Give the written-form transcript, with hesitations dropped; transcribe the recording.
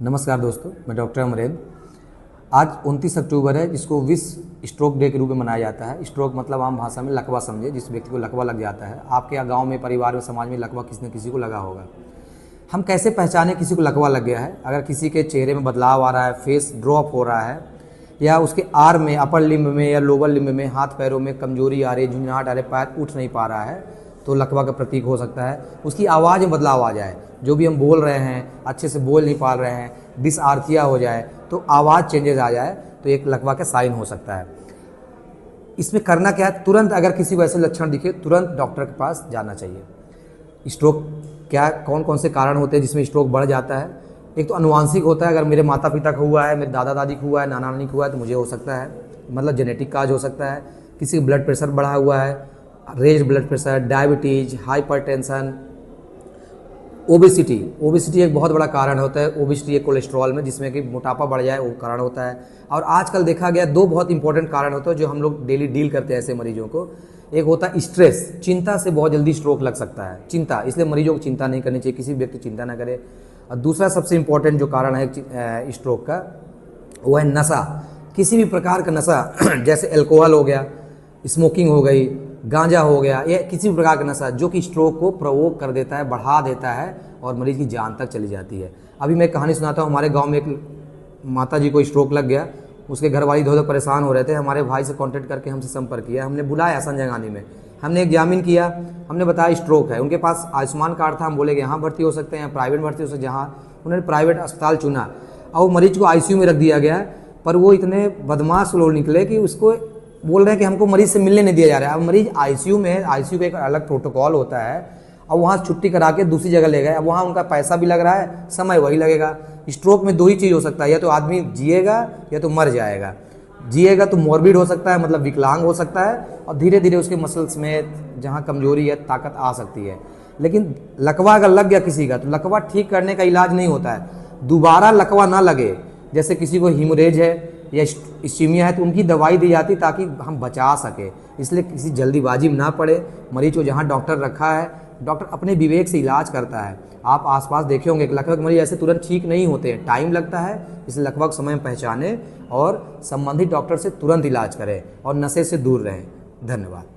नमस्कार दोस्तों, मैं डॉक्टर अमरेंद्र। आज 29 अक्टूबर है, जिसको विश्व स्ट्रोक डे के रूप में मनाया जाता है। स्ट्रोक मतलब आम भाषा में लकवा समझे, जिस व्यक्ति को लकवा लग जाता है। आपके गांव में, परिवार में, समाज में लकवा किसी न किसी को लगा होगा। हम कैसे पहचाने किसी को लकवा लग गया है? अगर किसी के चेहरे में बदलाव आ रहा है, फेस ड्रॉप हो रहा है, या उसके आर्म में, अपर लिम्ब में या लोअर लिम्ब में, हाथ पैरों में कमजोरी आ रही है, झुंझुनाहट आ रही है, पैर उठ नहीं पा रहा है, तो लकवा का प्रतीक हो सकता है। उसकी आवाज़ में बदलाव आ जाए, जो भी हम बोल रहे हैं अच्छे से बोल नहीं पा रहे हैं, डिसआर्थिया हो जाए, तो आवाज़ चेंजेस आ जाए, तो एक लकवा का साइन हो सकता है। इसमें करना क्या है? तुरंत अगर किसी को ऐसे लक्षण दिखे, तुरंत डॉक्टर के पास जाना चाहिए। स्ट्रोक क्या, कौन कौन से कारण होते हैं जिसमें स्ट्रोक बढ़ जाता है? एक तो अनुवांशिक होता है। अगर मेरे माता पिता को हुआ है, मेरे दादा दादी को हुआ है, नाना नानी को हुआ है, तो मुझे हो सकता है, मतलब जेनेटिक काज हो सकता है। किसी का ब्लड प्रेशर बढ़ा हुआ है, raise blood pressure, diabetes, hypertension, obesity एक बहुत बड़ा कारण होता है। ओबेसिटी एक कोलेस्ट्रॉल में, जिसमें कि मोटापा बढ़ जाए, वो कारण होता है। और आजकल देखा गया दो बहुत इंपॉर्टेंट कारण होते हैं जो हम लोग डेली डील करते हैं ऐसे मरीजों को। एक होता है स्ट्रेस, चिंता से बहुत जल्दी स्ट्रोक लग सकता है। चिंता, इसलिए मरीजों को चिंता नहीं करनी चाहिए, किसी व्यक्ति चिंता ना करे। और दूसरा सबसे इंपॉर्टेंट जो कारण है स्ट्रोक का, वो है नशा। किसी भी प्रकार का नशा जैसे अल्कोहल हो गया, स्मोकिंग हो गई, गांजा हो गया, या किसी भी प्रकार का नशा जो कि स्ट्रोक को प्रोवोक कर देता है, बढ़ा देता है और मरीज की जान तक चली जाती है। अभी मैं कहानी सुनाता हूँ। हमारे गांव में एक माता जी को स्ट्रोक लग गया। उसके घर वाली इधर परेशान हो रहे थे। हमारे भाई से कांटेक्ट करके हमसे संपर्क किया। हमने बुलाया संजगानी में, हमने एग्जामिन किया, हमने बताया स्ट्रोक है। उनके पास आयुष्मान कार्ड था। हम बोले कि यहाँ भर्ती हो सकते हैं, प्राइवेट भर्ती हो सकते हैं। जहाँ उन्होंने प्राइवेट अस्पताल चुना और मरीज को आईसीयू में रख दिया गया। पर वो इतने बदमाश लोग निकले कि उसको बोल रहे हैं कि हमको मरीज से मिलने नहीं दिया जा रहा है। अब मरीज आईसीयू में है, आईसीयू का एक अलग प्रोटोकॉल होता है। अब वहाँ छुट्टी करा के दूसरी जगह ले गए। अब वहाँ उनका पैसा भी लग रहा है, समय वही लगेगा। स्ट्रोक में दो ही चीज़ हो सकता है, या तो आदमी जिएगा या तो मर जाएगा। जिएगा तो मॉर्बिड हो सकता है, मतलब विकलांग हो सकता है, और धीरे धीरे उसके मसल्स में जहाँ कमजोरी है, ताकत आ सकती है। लेकिन लकवा अगर लग गया किसी का, तो लकवा ठीक करने का इलाज नहीं होता है। दोबारा लकवा ना लगे, जैसे किसी को हीमोरेज है या इस्कीमिया है, तो उनकी दवाई दी जाती ताकि हम बचा सके। इसलिए किसी जल्दीबाजी में ना पड़े। मरीज को जहाँ डॉक्टर रखा है, डॉक्टर अपने विवेक से इलाज करता है। आप आसपास देखे होंगे कि लकवा के मरीज ऐसे तुरंत ठीक नहीं होते हैं, टाइम लगता है। इसलिए लकवा को समय में पहचाने और संबंधित डॉक्टर से तुरंत इलाज करें और नशे से दूर रहें। धन्यवाद।